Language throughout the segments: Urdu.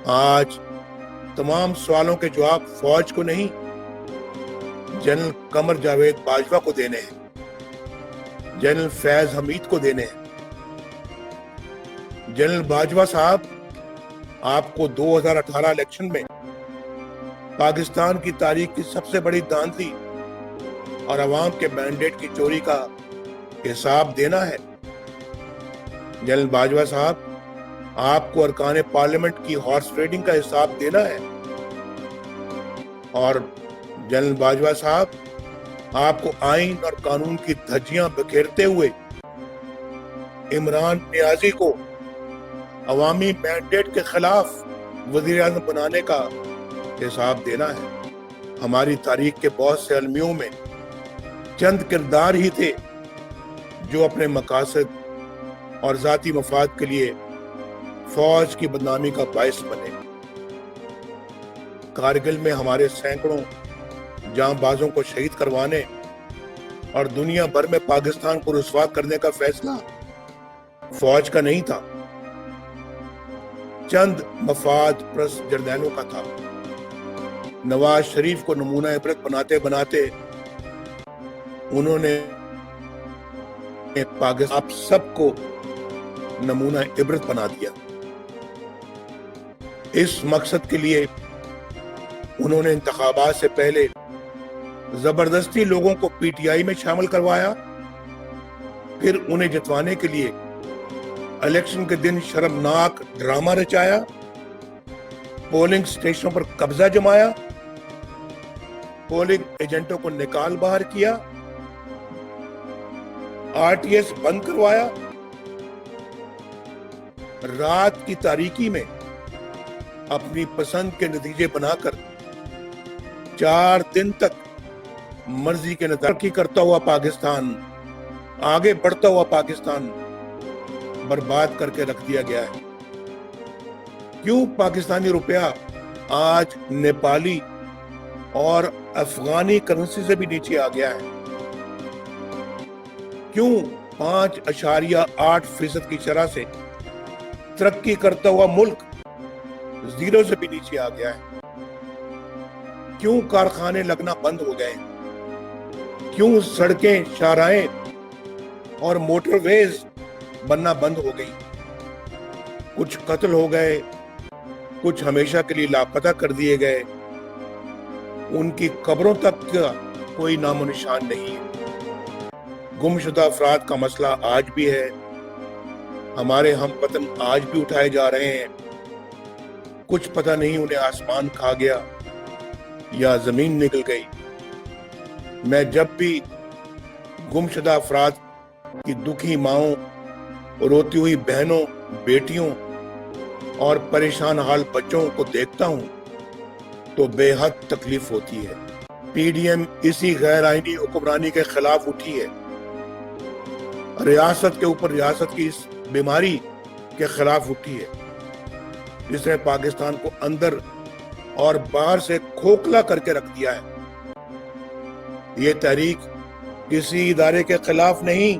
آج تمام سوالوں کے جواب فوج کو نہیں، جنرل قمر جاوید باجوہ کو دینے ہیں، جنرل فیض حمید کو دینے ہیں۔ جنرل باجوہ صاحب، آپ کو 2018 الیکشن میں پاکستان کی تاریخ کی سب سے بڑی دھاندلی اور عوام کے مینڈیٹ کی چوری کا حساب دینا ہے۔ جنرل باجوہ صاحب، آپ کو ارکان پارلیمنٹ کی ہارس ٹریڈنگ کا حساب دینا ہے۔ اور جنرل باجوہ صاحب، آپ کو آئین اور قانون کی دھجیاں بکھیرتے ہوئے عمران نیازی کو عوامی مینڈیٹ کے خلاف وزیر اعظم بنانے کا حساب دینا ہے۔ ہماری تاریخ کے بہت سے المیوں میں چند کردار ہی تھے جو اپنے مقاصد اور ذاتی مفاد کے لیے فوج کی بدنامی کا باعث بنے۔ کارگل میں ہمارے سینکڑوں جاں بازوں کو شہید کروانے اور دنیا بھر میں پاکستان کو رسوا کرنے کا فیصلہ فوج کا نہیں تھا، چند مفاد پرست جرنیلوں کا تھا۔ نواز شریف کو نمونہ عبرت بناتے بناتے انہوں نے پاکستان آپ سب کو نمونہ عبرت بنا دیا۔ اس مقصد کے لیے انہوں نے انتخابات سے پہلے زبردستی لوگوں کو پی ٹی آئی میں شامل کروایا، پھر انہیں جتوانے کے لیے الیکشن کے دن شرمناک ڈرامہ رچایا، پولنگ سٹیشنوں پر قبضہ جمایا، پولنگ ایجنٹوں کو نکال باہر کیا، آر ٹی ایس بند کروایا، رات کی تاریکی میں اپنی پسند کے نتیجے بنا کر 4 دن تک مرضی کے ترقی کرتا ہوا پاکستان، آگے بڑھتا ہوا پاکستان برباد کر کے رکھ دیا گیا ہے۔ کیوں پاکستانی روپیہ آج نیپالی اور افغانی کرنسی سے بھی نیچے آ گیا ہے؟ کیوں 5.8% کی شرح سے ترقی کرتا ہوا ملک 0 سے بھی نیچے آ گیا ہے؟ کیوں کارخانے لگنا بند ہو گئے؟ کیوں سڑکیں، شاہراہیں اور موٹر ویز بننا بند ہو گئی؟ کچھ قتل ہو گئے، کچھ ہمیشہ کے لیے لاپتہ کر دیے گئے، ان کی قبروں تک کا کوئی نام و نشان نہیں ہے۔ گمشدہ افراد کا مسئلہ آج بھی ہے، ہمارے ہم وطن آج بھی اٹھائے جا رہے ہیں، کچھ پتہ نہیں انہیں آسمان کھا گیا یا زمین نکل گئی۔ میں جب بھی گمشدہ افراد کی دکھی ماؤں، روتی ہوئی بہنوں، بیٹیوں اور پریشان حال بچوں کو دیکھتا ہوں تو بے حد تکلیف ہوتی ہے۔ پی ڈی ایم اسی غیر آئینی حکمرانی کے خلاف اٹھی ہے، ریاست کے اوپر ریاست کی اس بیماری کے خلاف اٹھی ہے جس نے پاکستان کو اندر اور باہر سے کھوکھلا کر کے رکھ دیا ہے۔ یہ تحریک کسی ادارے کے خلاف نہیں،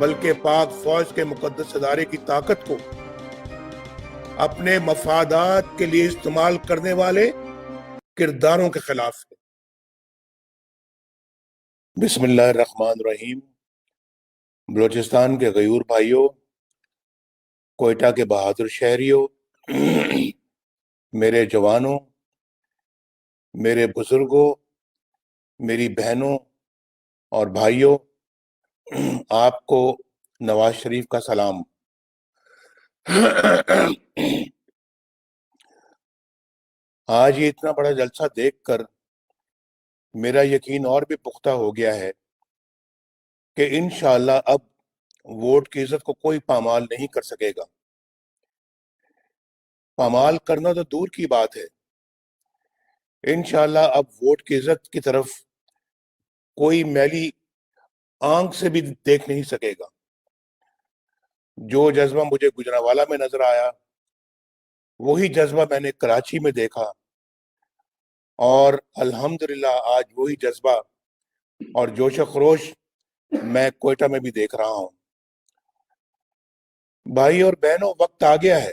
بلکہ پاک فوج کے مقدس ادارے کی طاقت کو اپنے مفادات کے لیے استعمال کرنے والے کرداروں کے خلاف ہے۔ بسم اللہ الرحمن الرحیم۔ بلوچستان کے غیور بھائیوں، کوئٹہ کے بہادر شہریوں، میرے جوانوں، میرے بزرگوں، میری بہنوں اور بھائیوں، آپ کو نواز شریف کا سلام۔ آج یہ اتنا بڑا جلسہ دیکھ کر میرا یقین اور بھی پختہ ہو گیا ہے کہ انشاءاللہ اب ووٹ کی عزت کو کوئی پامال نہیں کر سکے گا۔ پامال کرنا تو دور کی بات ہے، انشاءاللہ اب ووٹ کی عزت کی طرف کوئی میلی آنکھ سے بھی دیکھ نہیں سکے گا۔ جو جذبہ مجھے گجرانوالہ میں نظر آیا، وہی جذبہ میں نے کراچی میں دیکھا، اور الحمدللہ آج وہی جذبہ اور جوش و خروش میں کوئٹہ میں بھی دیکھ رہا ہوں۔ بھائی اور بہنوں، وقت آ گیا ہے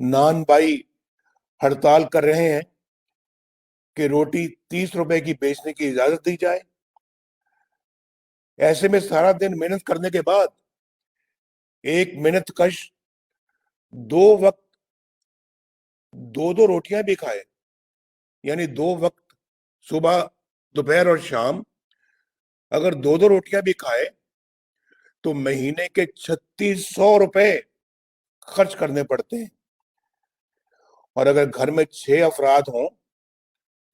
نان بھائی ہڑتال کر رہے ہیں کہ روٹی 30 روپے کی بیچنے کی اجازت دی جائے. ایسے میں سارا دن محنت کرنے کے بعد ایک محنت کش 2 وقت 2 روٹیاں بھی کھائے، یعنی 2 وقت صبح دوپہر اور شام اگر 2 روٹیاں بھی کھائے تو مہینے کے 3600 روپے خرچ کرنے پڑتے ہیں. اور اگر گھر میں 6 افراد ہوں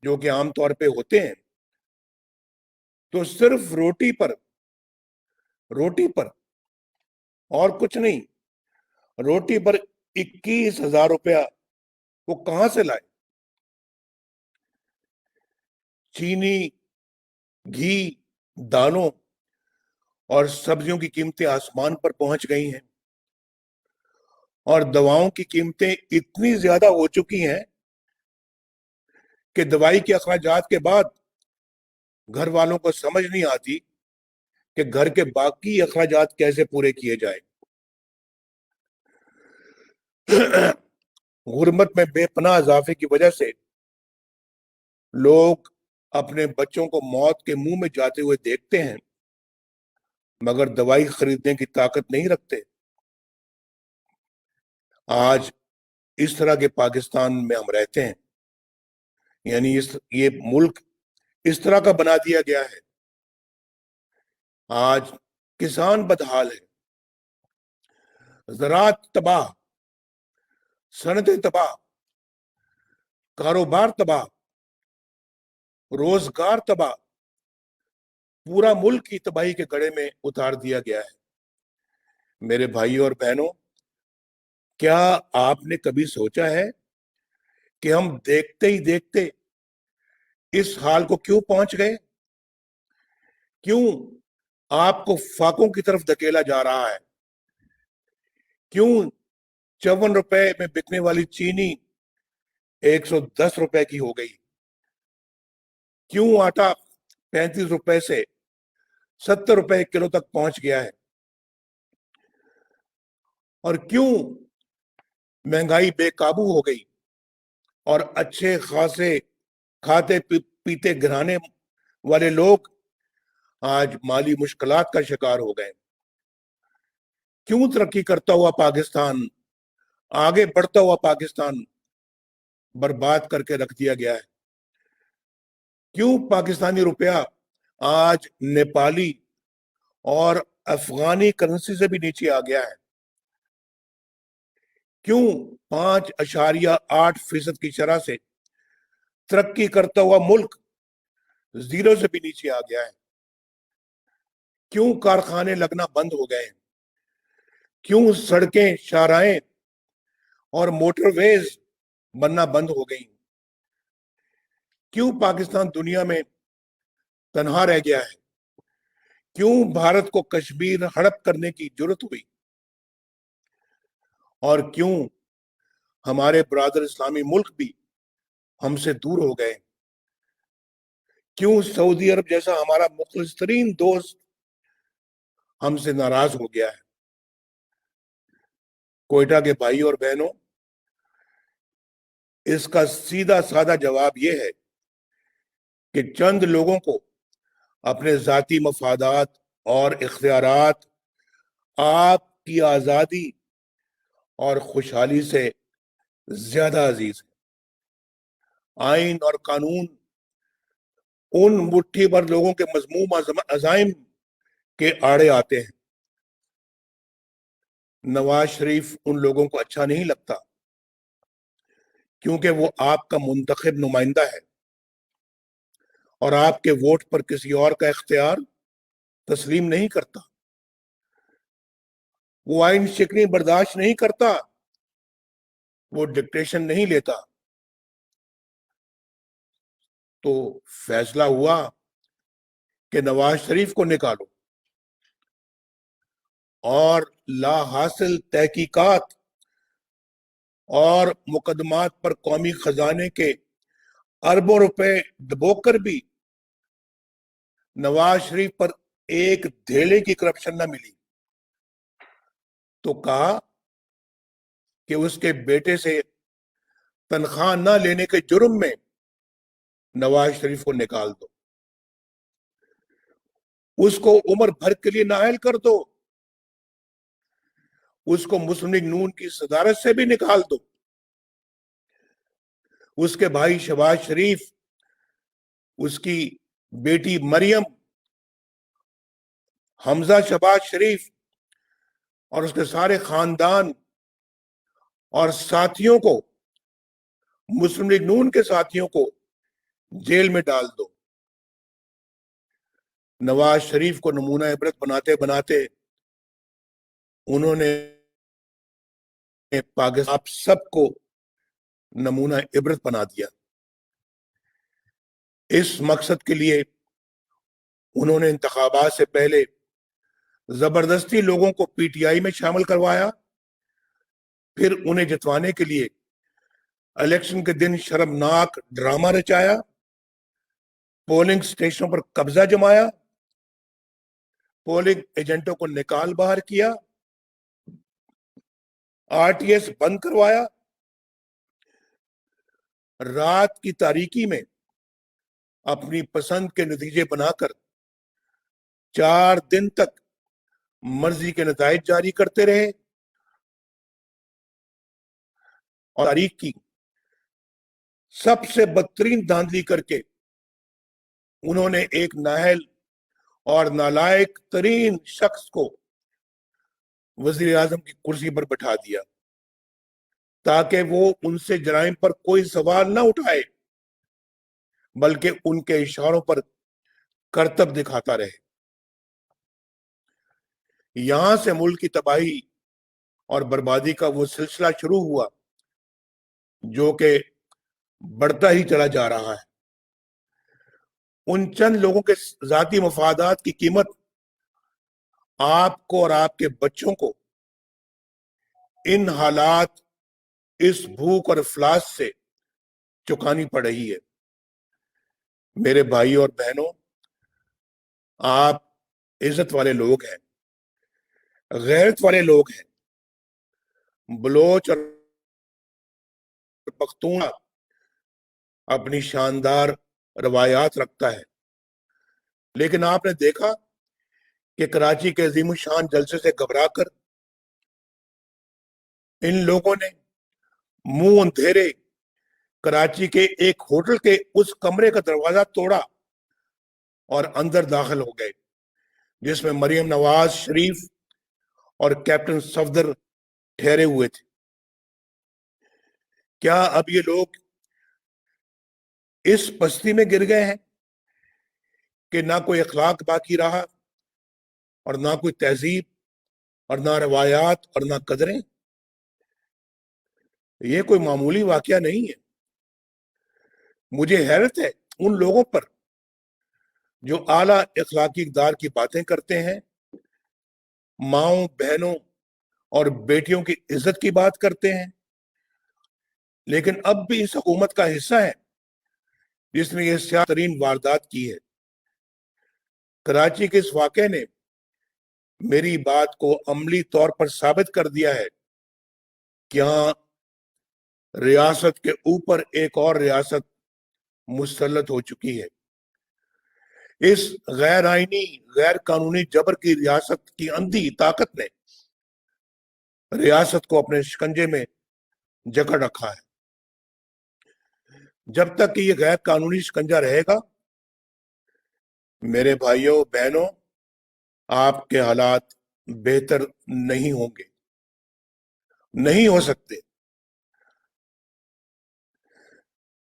جو کہ عام طور پہ ہوتے ہیں تو صرف روٹی پر اور کچھ نہیں، روٹی پر 21,000 روپیہ وہ کہاں سے لائے؟ چینی، گھی، دالوں اور سبزیوں کی قیمتیں آسمان پر پہنچ گئی ہیں، اور دواؤں کی قیمتیں اتنی زیادہ ہو چکی ہیں کہ دوائی کے اخراجات کے بعد گھر والوں کو سمجھ نہیں آتی کہ گھر کے باقی اخراجات کیسے پورے کیے جائیں. غربت میں بے پناہ اضافے کی وجہ سے لوگ اپنے بچوں کو موت کے منہ میں جاتے ہوئے دیکھتے ہیں مگر دوائی خریدنے کی طاقت نہیں رکھتے. آج اس طرح کے پاکستان میں ہم رہتے ہیں، یعنی یہ ملک اس طرح کا بنا دیا گیا ہے. آج کسان بدحال ہے، زراعت تباہ، صنعتیں تباہ، کاروبار تباہ، روزگار تباہ، پورا ملک کی تباہی کے گڑھے میں اتار دیا گیا ہے. میرے بھائی اور بہنوں، کیا آپ نے کبھی سوچا ہے کہ ہم دیکھتے ہی دیکھتے اس حال کو کیوں پہنچ گئے؟ کیوں آپ کو فاقوں کی طرف دھکیلا جا رہا ہے؟ کیوں 54 روپے میں بکنے والی چینی 110 روپے کی ہو گئی؟ کیوں آٹا 35 روپے سے 70 روپے کلو تک پہنچ گیا ہے؟ اور کیوں مہنگائی بے قابو ہو گئی اور اچھے خاصے کھاتے پیتے گھرانے والے لوگ آج مالی مشکلات کا شکار ہو گئے؟ کیوں ترقی کرتا ہوا پاکستان، آگے بڑھتا ہوا پاکستان برباد کر کے رکھ دیا گیا ہے؟ کیوں پاکستانی روپیہ آج نیپالی اور افغانی کرنسی سے بھی نیچے آ گیا ہے؟ کیوں 5.8% کی شرح سے ترقی کرتا ہوا ملک 0 سے بھی نیچے آ گیا ہے؟ کیوں کارخانے لگنا بند ہو گئے ہیں؟ کیوں سڑکیں، شاہراہیں اور موٹر ویز بننا بند ہو گئی؟ کیوں پاکستان دنیا میں تنہا رہ گیا ہے؟ کیوں بھارت کو کشمیر ہڑپ کرنے کی جرت ہوئی؟ اور کیوں ہمارے برادر اسلامی ملک بھی ہم سے دور ہو گئے؟ کیوں سعودی عرب جیسا ہمارا مخلص ترین دوست ہم سے ناراض ہو گیا ہے؟ کوئٹہ کے بھائی اور بہنوں، اس کا سیدھا سادہ جواب یہ ہے کہ چند لوگوں کو اپنے ذاتی مفادات اور اختیارات آپ کی آزادی اور خوشحالی سے زیادہ عزیز ہے. آئین اور قانون ان مٹھی بھر لوگوں کے مذموم عزائم کے آڑے آتے ہیں. نواز شریف ان لوگوں کو اچھا نہیں لگتا کیونکہ وہ آپ کا منتخب نمائندہ ہے اور آپ کے ووٹ پر کسی اور کا اختیار تسلیم نہیں کرتا. وہ آئین شکنی برداشت نہیں کرتا، وہ ڈکٹیشن نہیں لیتا. تو فیصلہ ہوا کہ نواز شریف کو نکالو اور لا حاصل تحقیقات اور مقدمات پر قومی خزانے کے اربوں روپے ڈبو کر بھی نواز شریف پر ایک دھیلے کی کرپشن نہ ملی. تو کہا کہ اس کے بیٹے سے تنخواہ نہ لینے کے جرم میں نواز شریف کو نکال دو، اس کو عمر بھر کے لیے نااہل کر دو، اس کو مسلم لیگ نون کی صدارت سے بھی نکال دو، اس کے بھائی شہباز شریف، اس کی بیٹی مریم، حمزہ شہباز شریف اور اس کے سارے خاندان اور ساتھیوں کو، مسلم لیگ نون کے ساتھیوں کو جیل میں ڈال دو۔ نواز شریف کو نمونہ عبرت بناتے بناتے انہوں نے پاکستان آپ سب کو نمونہ عبرت بنا دیا۔ اس مقصد کے لیے انہوں نے انتخابات سے پہلے زبردستی لوگوں کو پی ٹی آئی میں شامل کروایا، پھر انہیں جتوانے کے لیے الیکشن کے دن شرمناک ڈرامہ رچایا، پولنگ سٹیشنوں پر قبضہ جمایا، پولنگ ایجنٹوں کو نکال باہر کیا، آر ٹی ایس بند کروایا، رات کی تاریکی میں اپنی پسند کے نتیجے بنا کر 4 دن تک مرضی کے نتائج جاری کرتے رہے، اور تاریخ کی سب سے بدترین دھاندلی کر کے انہوں نے ایک نااہل اور نالائق ترین شخص کو وزیر اعظم کی کرسی پر بٹھا دیا تاکہ وہ ان سے جرائم پر کوئی سوال نہ اٹھائے، بلکہ ان کے اشاروں پر کرتب دکھاتا رہے۔ یہاں سے ملک کی تباہی اور بربادی کا وہ سلسلہ شروع ہوا جو کہ بڑھتا ہی چلا جا رہا ہے۔ ان چند لوگوں کے ذاتی مفادات کی قیمت آپ کو اور آپ کے بچوں کو ان حالات، اس بھوک اور افلاس سے چکانی پڑ رہی ہے۔ میرے بھائی اور بہنوں، آپ عزت والے لوگ ہیں، غیرت والے لوگ ہیں۔ بلوچ اور پختون اپنی شاندار روایات رکھتا ہے، لیکن آپ نے دیکھا کہ کراچی کے عظیم الشان جلسے سے گھبرا کر ان لوگوں نے منہ اندھیرے کراچی کے ایک ہوٹل کے اس کمرے کا دروازہ توڑا اور اندر داخل ہو گئے جس میں مریم نواز شریف اور کیپٹن صفدر ٹھہرے ہوئے تھے۔ کیا اب یہ لوگ اس پستی میں گر گئے ہیں کہ نہ کوئی اخلاق باقی رہا اور نہ کوئی تہذیب اور نہ روایات اور نہ قدریں؟ یہ کوئی معمولی واقعہ نہیں ہے۔ مجھے حیرت ہے ان لوگوں پر جو اعلیٰ اخلاقی اقدار کی باتیں کرتے ہیں، ماؤں بہنوں اور بیٹیوں کی عزت کی بات کرتے ہیں، لیکن اب بھی اس حکومت کا حصہ ہے جس نے یہ سیاہ ترین واردات کی ہے۔ کراچی کے اس واقعے نے میری بات کو عملی طور پر ثابت کر دیا ہے کہ یہاں ریاست کے اوپر ایک اور ریاست مسلط ہو چکی ہے۔ اس غیر آئینی، غیر قانونی جبر کی ریاست کی اندھی طاقت نے ریاست کو اپنے شکنجے میں جکڑ رکھا ہے۔ جب تک کہ یہ غیر قانونی شکنجہ رہے گا، میرے بھائیوں بہنوں، آپ کے حالات بہتر نہیں ہوں گے، نہیں ہو سکتے۔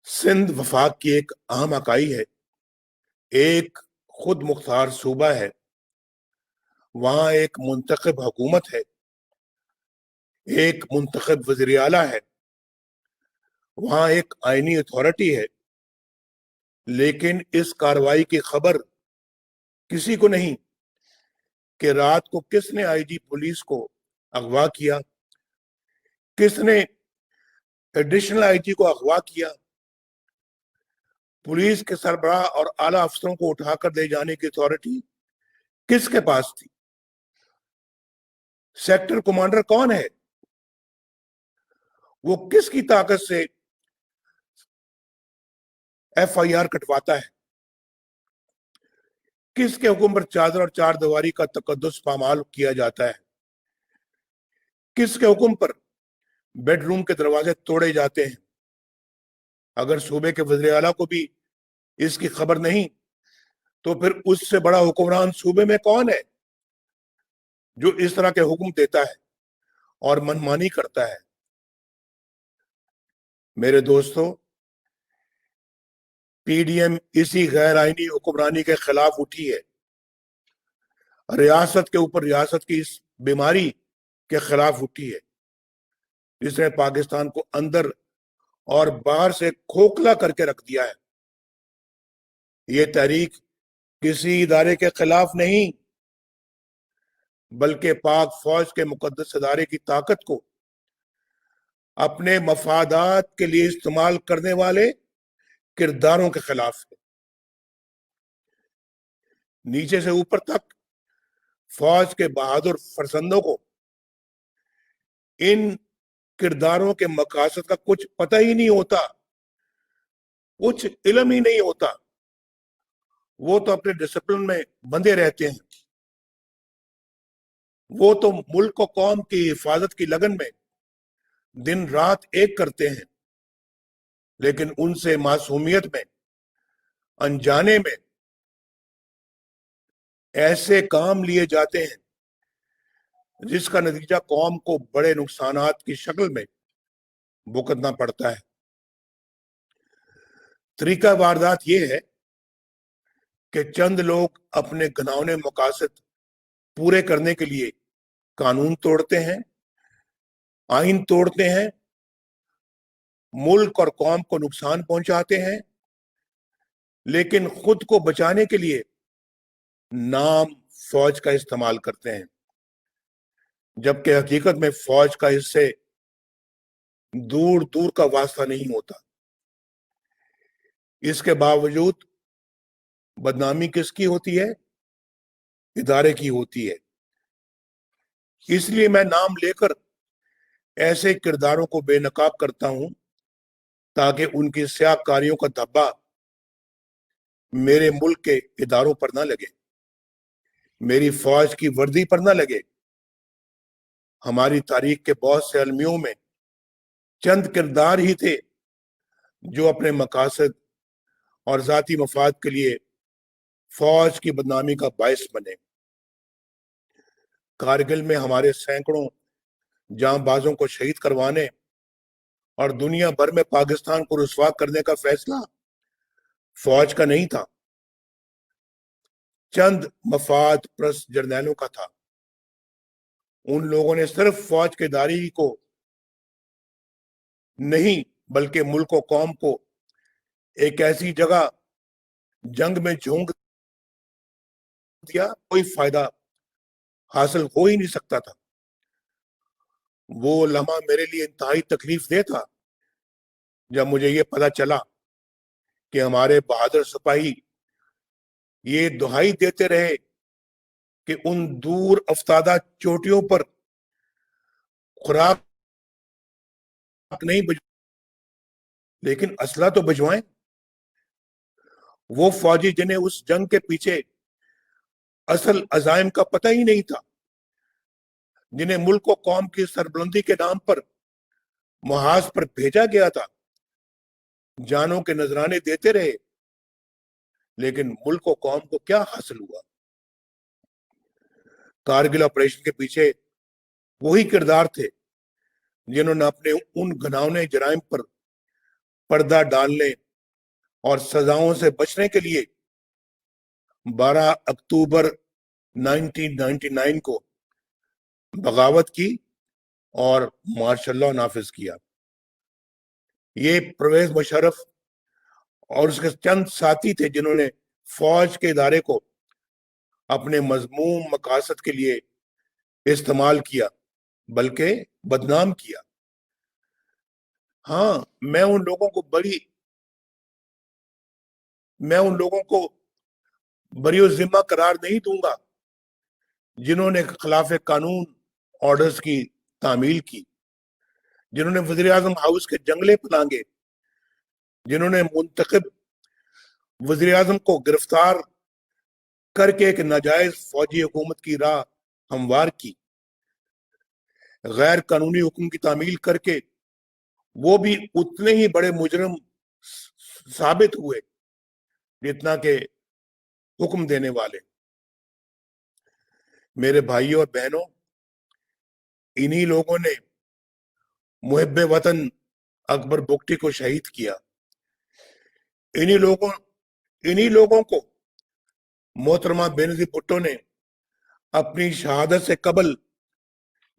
سندھ وفاق کی ایک اہم اکائی ہے، ایک خود مختار صوبہ ہے، وہاں ایک منتخب حکومت ہے، ایک منتخب وزیر اعلیٰ ہے، وہاں ایک آئینی اتھارٹی ہے، لیکن اس کارروائی کی خبر کسی کو نہیں کہ رات کو کس نے آئی جی پولیس کو اغوا کیا، کس نے ایڈیشنل آئی جی کو اغوا کیا، پولیس کے سربراہ اور اعلیٰ افسروں کو اٹھا کر لے جانے کی اتھارٹی کس کے پاس تھی؟ سیکٹر کمانڈر کون ہے؟ وہ کس کی طاقت سے FIR کٹواتا ہے؟ کس کے حکم پر چادر اور چار دیواری کا تقدس پامال کیا جاتا ہے؟ کس کے حکم پر بیڈ روم کے دروازے توڑے جاتے ہیں؟ اگر صوبے کے وزیر اعلیٰ کو بھی اس کی خبر نہیں تو پھر اس سے بڑا حکمران صوبے میں کون ہے جو اس طرح کے حکم دیتا ہے اور منمانی کرتا ہے؟ میرے دوستو، PDM اسی غیر آئینی حکمرانی کے خلاف اٹھی ہے، ریاست کے اوپر ریاست کی اس بیماری کے خلاف اٹھی ہے جس نے پاکستان کو اندر اور باہر سے کھوکھلا کر کے رکھ دیا ہے۔ یہ تحریک کسی ادارے کے خلاف نہیں بلکہ پاک فوج کے مقدس ادارے کی طاقت کو اپنے مفادات کے لیے استعمال کرنے والے کرداروں کے خلاف ہے۔ نیچے سے اوپر تک فوج کے بہادر فرزندوں کو ان کرداروں کے مقاصد کا کچھ پتہ ہی نہیں ہوتا، کچھ علم ہی نہیں ہوتا۔ وہ تو اپنے ڈسپلن میں بندھے رہتے ہیں، وہ تو ملک و قوم کی حفاظت کی لگن میں دن رات ایک کرتے ہیں، لیکن ان سے معصومیت میں، انجانے میں ایسے کام لیے جاتے ہیں جس کا نتیجہ قوم کو بڑے نقصانات کی شکل میں بھگتنا پڑتا ہے۔ طریقہ واردات یہ ہے کہ چند لوگ اپنے گھناؤنے مقاصد پورے کرنے کے لیے قانون توڑتے ہیں، آئین توڑتے ہیں، ملک اور قوم کو نقصان پہنچاتے ہیں، لیکن خود کو بچانے کے لیے نام فوج کا استعمال کرتے ہیں، جبکہ حقیقت میں فوج کا اس سے دور دور کا واسطہ نہیں ہوتا۔ اس کے باوجود بدنامی کس کی ہوتی ہے؟ ادارے کی ہوتی ہے۔ اس لیے میں نام لے کر ایسے کرداروں کو بے نقاب کرتا ہوں تاکہ ان کی سیاہ کاریوں کا دھبا میرے ملک کے اداروں پر نہ لگے، میری فوج کی وردی پر نہ لگے۔ ہماری تاریخ کے بہت سے المیوں میں چند کردار ہی تھے جو اپنے مقاصد اور ذاتی مفاد کے لیے فوج کی بدنامی کا باعث بنے۔ کارگل میں ہمارے سینکڑوں جاں بازوں کو شہید کروانے اور دنیا بھر میں پاکستان کو رسوا کرنے کا فیصلہ فوج کا نہیں تھا، چند مفاد پرست جرنیلوں کا تھا۔ ان لوگوں نے صرف فوج کے ادارے کو نہیں بلکہ ملک و قوم کو ایک ایسی جگہ جنگ میں جھونک دیا کوئی فائدہ حاصل ہو ہی نہیں سکتا تھا۔ وہ لمحہ میرے لیے انتہائی تکلیف دہ تھا جب مجھے یہ پتہ چلا کہ ہمارے بہادر سپاہی یہ دہائی دیتے رہے کہ ان دور افتادہ چوٹیوں پر خوراک نہیں لیکن اسلحہ تو بھجوائیں۔ وہ فوجی جنہیں اس جنگ کے پیچھے اصل عزائم کا پتہ ہی نہیں تھا، جنہیں ملک و قوم کی سربلندی کے نام پر محاذ پر بھیجا گیا تھا، جانوں کے نذرانے دیتے رہے، لیکن ملک و قوم کو کیا حاصل ہوا؟ کارگل آپریشن کے پیچھے وہی کردار تھے جنہوں نے اپنے ان گھناؤنے جرائم پر پردہ ڈالنے اور سزاؤں سے بچنے کے لیے 12 اکتوبر 1999 کو بغاوت کی اور مارشل لاء نافذ کیا۔ یہ پرویز مشرف اور اس کے چند ساتھی تھے جنہوں نے فوج کے ادارے کو اپنے مذموم مقاصد کے لیے استعمال کیا بلکہ بدنام کیا۔ ہاں، میں ان لوگوں کو بری و ذمہ قرار نہیں دوں گا جنہوں نے خلاف قانون آرڈرز کی تعمیل کی، جنہوں نے وزیر اعظم ہاؤس کے جنگلے پلانگے، جنہوں نے منتخب وزیر اعظم کو گرفتار کر کے ایک ناجائز فوجی حکومت کی راہ ہموار کی، غیر قانونی حکم کی تعمیل کر کے وہ بھی اتنے ہی بڑے مجرم ثابت ہوئے جتنا کہ حکم دینے والے۔ میرے بھائیوں اور بہنوں، انہی لوگوں نے محب وطن اکبر بگٹی کو شہید کیا، انہی لوگوں کو محترمہ بینظیر بھٹو نے اپنی شہادت سے قبل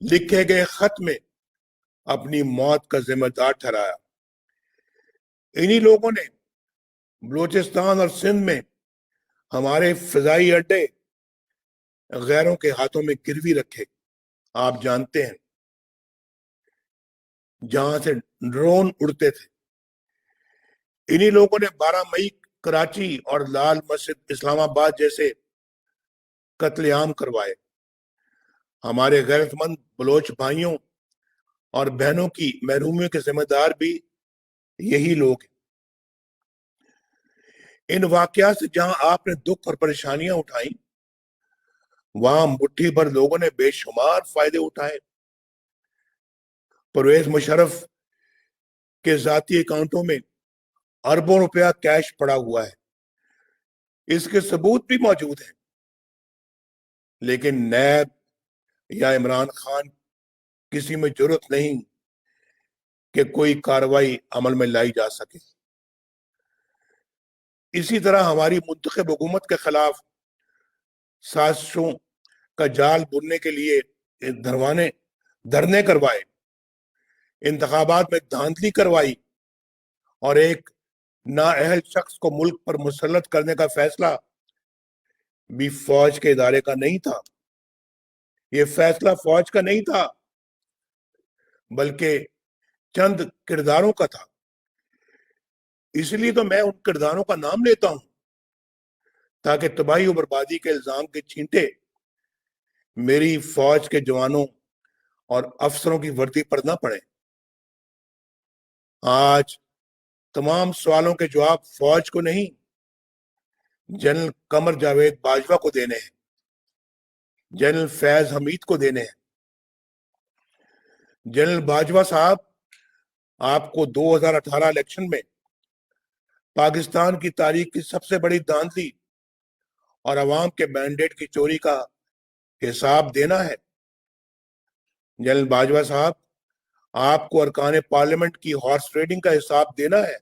لکھے گئے خط میں اپنی موت کا ذمہ دار ٹھہرایا۔ انہی لوگوں نے بلوچستان اور سندھ میں ہمارے فضائی اڈے غیروں کے ہاتھوں میں گروی رکھے، آپ جانتے ہیں، جہاں سے ڈرون اڑتے تھے۔ انہی لوگوں نے 12 مئی کراچی اور لال مسجد اسلام آباد جیسے قتل عام کروائے۔ ہمارے غیرت مند بلوچ بھائیوں اور بہنوں کی محرومیوں کے ذمہ دار بھی یہی لوگ ہیں۔ ان واقعات سے جہاں آپ نے دکھ اور پریشانیاں اٹھائیں، وہاں مٹھی بھر لوگوں نے بے شمار فائدے اٹھائے۔ پرویز مشرف کے ذاتی اکاؤنٹوں میں اربوں روپیہ کیش پڑا ہوا ہے، اس کے ثبوت بھی موجود ہیں، لیکن نیب یا عمران خان کسی میں جرت نہیں کہ کوئی کارروائی عمل میں لائی جا سکے۔ اسی طرح ہماری منتخب حکومت کے خلاف سازشوں کا جال بننے کے لیے دھرنے کروائے، انتخابات میں دھاندلی کروائی اور ایک نااہل شخص کو ملک پر مسلط کرنے کا فیصلہ بھی فوج کے ادارے کا نہیں تھا۔ یہ فیصلہ فوج کا نہیں تھا، بلکہ چند کرداروں کا تھا۔ اس لیے تو میں ان کرداروں کا نام لیتا ہوں تاکہ تباہی و بربادی کے الزام کے چھینٹے میری فوج کے جوانوں اور افسروں کی وردی پر نہ پڑے۔ آج تمام سوالوں کے جواب فوج کو نہیں، جنرل قمر جاوید باجوہ کو دینے ہیں، جنرل فیض حمید کو دینے ہیں۔ جنرل باجوہ صاحب، آپ کو 2018 الیکشن میں پاکستان کی تاریخ کی سب سے بڑی دھاندلی اور عوام کے مینڈیٹ کی چوری کا حساب دینا ہے۔ جنرل باجوہ صاحب، آپ کو ارکان پارلیمنٹ کی ہارس ٹریڈنگ کا حساب دینا ہے،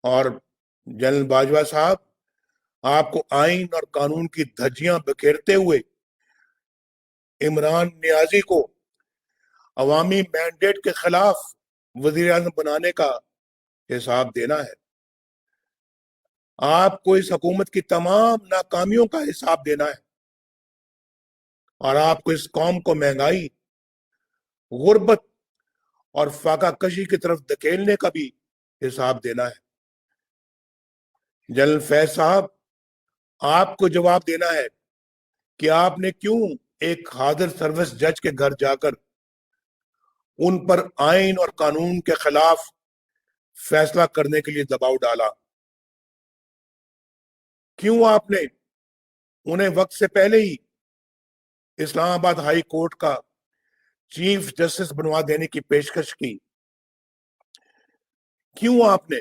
اور جنرل باجوہ صاحب، آپ کو آئین اور قانون کی دھجیاں بکھیرتے ہوئے عمران نیازی کو عوامی مینڈیٹ کے خلاف وزیر اعظم بنانے کا حساب دینا ہے۔ آپ کو اس حکومت کی تمام ناکامیوں کا حساب دینا ہے، اور آپ کو اس قوم کو مہنگائی، غربت اور فاقہ کشی کی طرف دھکیلنے کا بھی حساب دینا ہے۔ جنرل فیض صاحب، آپ کو جواب دینا ہے کہ آپ نے کیوں ایک حاضر سروس جج کے گھر جا کر ان پر آئین اور قانون کے خلاف فیصلہ کرنے کے لیے دباؤ ڈالا؟ کیوں آپ نے انہیں وقت سے پہلے ہی اسلام آباد ہائی کورٹ کا چیف جسٹس بنوا دینے کی پیشکش کی؟ کیوں آپ نے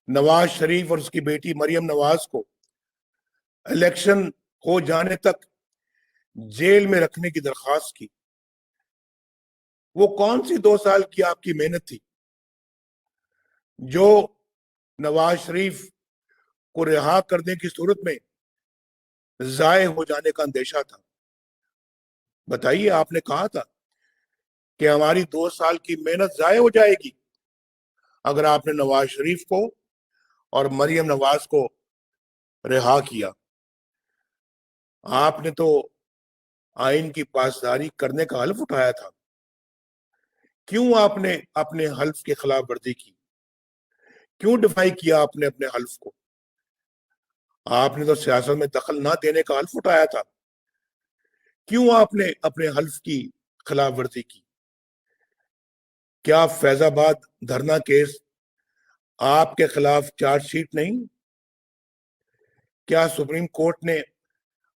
نواز شریف اور اس کی بیٹی مریم نواز کو الیکشن ہو جانے تک جیل میں رکھنے کی درخواست کی؟ وہ کون سی 2 سال کی آپ کی محنت تھی جو نواز شریف کو رہا کرنے کی صورت میں ضائع ہو جانے کا اندیشہ تھا؟ بتائیے، آپ نے کہا تھا کہ ہماری 2 سال کی محنت ضائع ہو جائے گی اگر آپ نے نواز شریف کو اور مریم نواز کو رہا کیا۔ آپ نے تو آئین کی پاسداری کرنے کا حلف اٹھایا تھا، کیوں آپ نے اپنے حلف کی خلاف ورزی کی؟ کیوں ڈیفائی کیا آپ نے اپنے حلف کو؟ آپ نے تو سیاست میں دخل نہ دینے کا حلف اٹھایا تھا، کیوں آپ نے اپنے حلف کی خلاف ورزی کی؟ کیا فیض آباد دھرنا کیس آپ کے خلاف چارج شیٹ نہیں؟ کیا سپریم کورٹ نے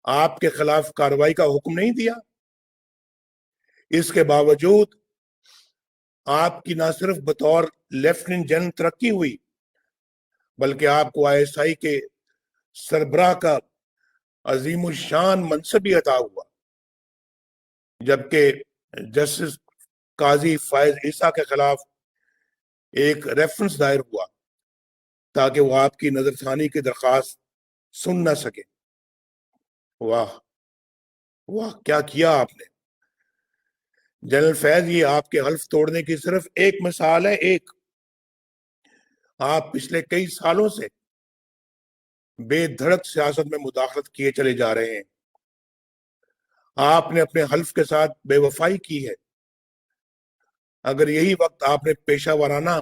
آپ کے خلاف کارروائی کا حکم نہیں دیا؟ اس کے باوجود آپ کی نہ صرف بطور لیفٹیننٹ جنرل ترقی ہوئی بلکہ آپ کو ISI کے سربراہ کا عظیم الشان منصب بھی عطا ہوا، جبکہ جسٹس قاضی فائز عیسیٰ کے خلاف ایک ریفرنس دائر ہوا تاکہ وہ آپ کی نظر ثانی کی درخواست سن نہ سکے۔ واہ واہ، کیا کیا آپ نے جنرل فیض! یہ آپ کے حلف توڑنے کی صرف ایک مثال ہے، ایک۔ آپ پچھلے کئی سالوں سے بے دھڑک سیاست میں مداخلت کیے چلے جا رہے ہیں۔ آپ نے اپنے حلف کے ساتھ بے وفائی کی ہے۔ اگر یہی وقت آپ نے پیشہ ورانہ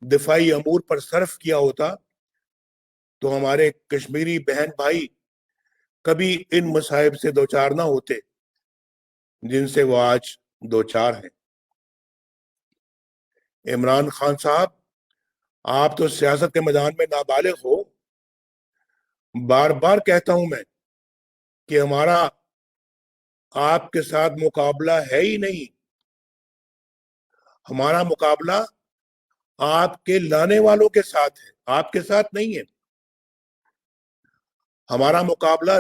دفاعی امور پر صرف کیا ہوتا تو ہمارے کشمیری بہن بھائی کبھی ان مصائب سے دوچار نہ ہوتے جن سے وہ آج دوچار ہیں۔ عمران خان صاحب، آپ تو سیاست کے میدان میں نابالغ ہو۔ بار بار کہتا ہوں میں کہ ہمارا آپ کے ساتھ مقابلہ ہے ہی نہیں۔ ہمارا مقابلہ آپ کے لانے والوں کے ساتھ ہے، آپ کے ساتھ نہیں ہے۔ ہمارا مقابلہ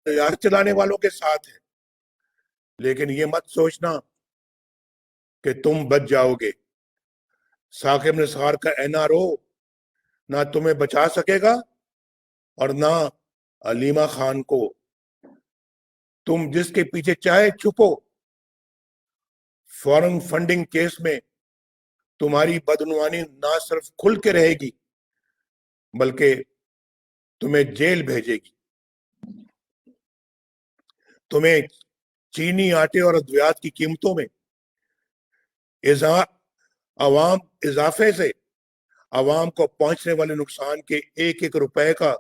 ریاست چلانے والوں کے ساتھ ہے۔ لیکن یہ مت سوچنا کہ تم بچ جاؤ گے۔ ثاقب نثار کا NRO نہ تمہیں بچا سکے گا اور نہ علیمہ خان کو۔ تم جس کے پیچھے چاہے چھپو، فورن فنڈنگ کیس میں تمہاری بدعنوانی نہ صرف کھل کے رہے گی بلکہ تمہیں جیل بھیجے گی۔ تمہیں چینی، آٹے اور ادویات کی قیمتوں میں اضافے سے عوام کو پہنچنے والے نقصان کے ایک ایک روپے کا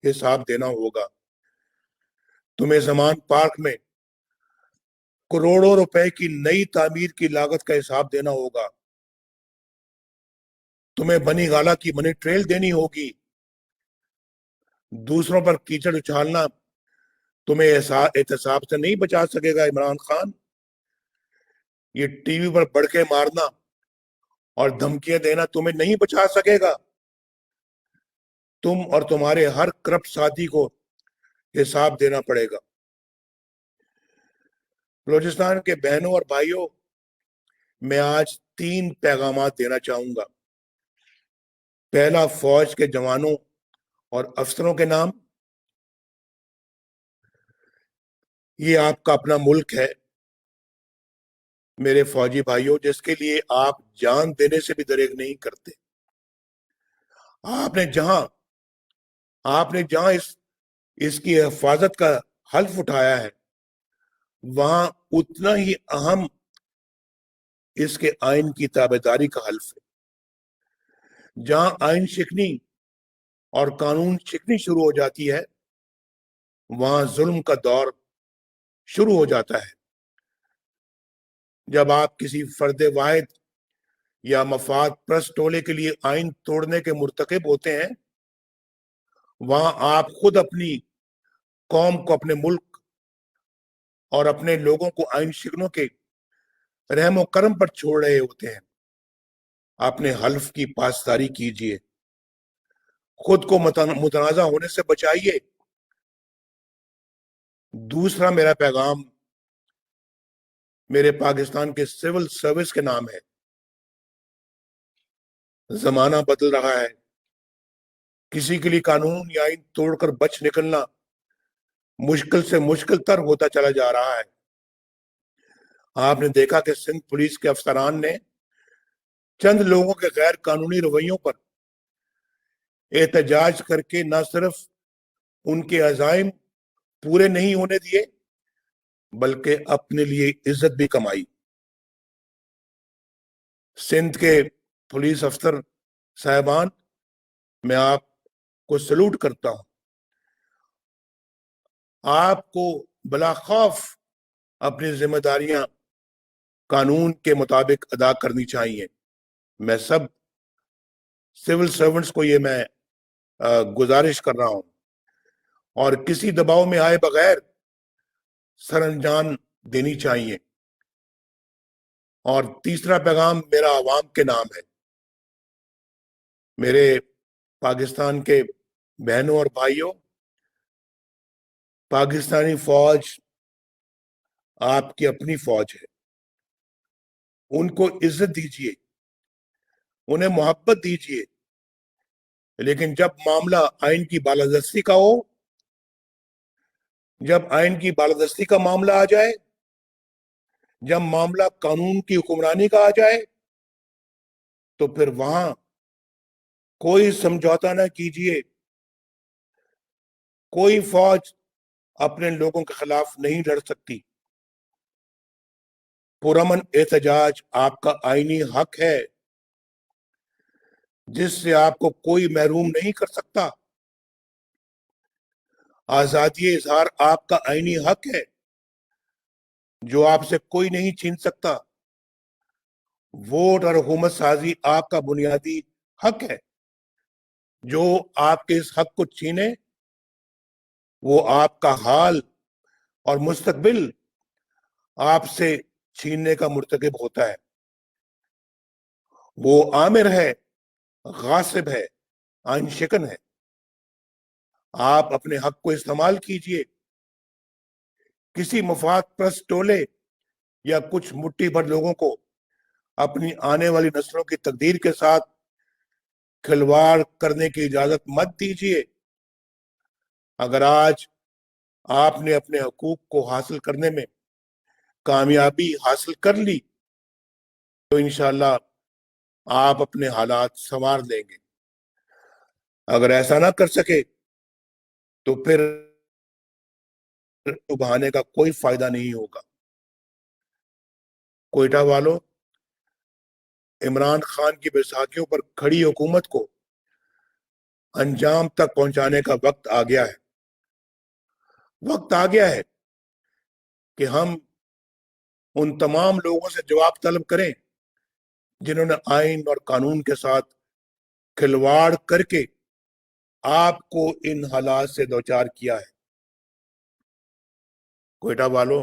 حساب دینا ہوگا۔ تمہیں زمان پارک میں کروڑوں روپے کی نئی تعمیر کی لاگت کا حساب دینا ہوگا۔ تمہیں بنی گالا کی منی ٹریل دینی ہوگی۔ دوسروں پر کیچڑ اچھالنا تمہیں احتساب سے نہیں بچا سکے گا عمران خان۔ یہ ٹی وی پر بڑکے مارنا اور دھمکیاں دینا تمہیں نہیں بچا سکے گا۔ تم اور تمہارے ہر کرپٹ ساتھی کو حساب دینا پڑے گا۔ بلوچستان کے بہنوں اور بھائیوں، میں آج 3 پیغامات دینا چاہوں گا۔ پہلا، فوج کے جوانوں اور افسروں کے نام۔ یہ آپ کا اپنا ملک ہے میرے فوجی بھائیوں، جس کے لیے آپ جان دینے سے بھی دریغ نہیں کرتے۔ آپ نے جہاں اس کی حفاظت کا حلف اٹھایا ہے وہاں اتنا ہی اہم اس کے آئین کی تابعداری کا حلف ہے۔ جہاں آئین شکنی اور قانون شکنی شروع ہو جاتی ہے وہاں ظلم کا دور شروع ہو جاتا ہے۔ جب آپ کسی فرد واحد یا مفاد پرست ٹولے کے لیے آئین توڑنے کے مرتکب ہوتے ہیں وہاں آپ خود اپنی قوم کو، اپنے ملک اور اپنے لوگوں کو آئین شکنوں کے رحم و کرم پر چھوڑ رہے ہوتے ہیں۔ اپنے حلف کی پاسداری کیجیے، خود کو متنازع ہونے سے بچائیے۔ دوسرا میرا پیغام میرے پاکستان کے سول سروس کے نام ہے۔ زمانہ بدل رہا ہے۔ کسی کے لیے قانون یا آئین توڑ کر بچ نکلنا مشکل سے مشکل تر ہوتا چلا جا رہا ہے۔ آپ نے دیکھا کہ سندھ پولیس کے افسران نے چند لوگوں کے غیر قانونی رویوں پر احتجاج کر کے نہ صرف ان کے عزائم پورے نہیں ہونے دیے بلکہ اپنے لیے عزت بھی کمائی۔ سندھ کے پولیس افسر صاحبان، میں آپ کو سلوٹ کرتا ہوں۔ آپ کو بلا خوف اپنی ذمہ داریاں قانون کے مطابق ادا کرنی چاہیے۔ میں سب سول سرونٹس کو یہ میں گزارش کر رہا ہوں، اور کسی دباؤ میں آئے بغیر سر انجام دینی چاہیے۔ اور تیسرا پیغام میرا عوام کے نام ہے۔ میرے پاکستان کے بہنوں اور بھائیوں، پاکستانی فوج آپ کی اپنی فوج ہے، ان کو عزت دیجیے، انہیں محبت دیجیے، لیکن جب معاملہ آئین کی بالادستی کا ہو، جب آئین کی بالادستی کا معاملہ آ جائے، جب معاملہ قانون کی حکمرانی کا آ جائے، تو پھر وہاں کوئی سمجھوتا نہ کیجیے۔ کوئی فوج اپنے لوگوں کے خلاف نہیں لڑ سکتی۔ پرامن احتجاج آپ کا آئینی حق ہے، جس سے آپ کو کوئی محروم نہیں کر سکتا۔ آزادی اظہار آپ کا آئینی حق ہے، جو آپ سے کوئی نہیں چھین سکتا۔ ووٹ اور حکومت سازی آپ کا بنیادی حق ہے، جو آپ کے اس حق کو چھینے وہ آپ کا حال اور مستقبل آپ سے چھیننے کا مرتکب ہوتا ہے۔ وہ آمر ہے، غاصب ہے، آئین شکن ہے۔ آپ اپنے حق کو استعمال کیجئے۔ کسی مفاد پرست ٹولے یا کچھ مٹھی بھر لوگوں کو اپنی آنے والی نسلوں کی تقدیر کے ساتھ کھلواڑ کرنے کی اجازت مت دیجیے۔ اگر آج آپ نے اپنے حقوق کو حاصل کرنے میں کامیابی حاصل کر لی تو انشاءاللہ آپ اپنے حالات سنوار لیں گے۔ اگر ایسا نہ کر سکے تو پھر بہانے کا کوئی فائدہ نہیں ہوگا۔ کوئٹہ والوں، عمران خان کی بیساکھیوں پر کھڑی حکومت کو انجام تک پہنچانے کا وقت آ گیا ہے۔ وقت آ گیا ہے کہ ہم ان تمام لوگوں سے جواب طلب کریں جنہوں نے آئین اور قانون کے ساتھ کھلواڑ کر کے آپ کو ان حالات سے دوچار کیا ہے۔ کوئٹہ والوں،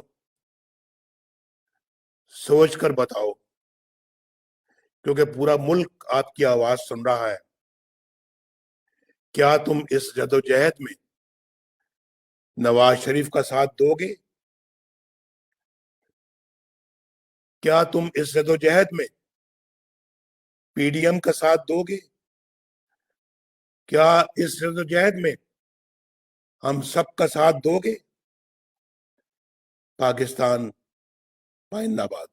سوچ کر بتاؤ، کیونکہ پورا ملک آپ کی آواز سن رہا ہے۔ کیا تم اس جدوجہد میں نواز شریف کا ساتھ دو گے؟ کیا تم اس جدوجہد میں پی ڈی ایم کا ساتھ دو گے؟ کیا اس جدوجہد میں ہم سب کا ساتھ دو گے؟ پاکستان زندہ باد۔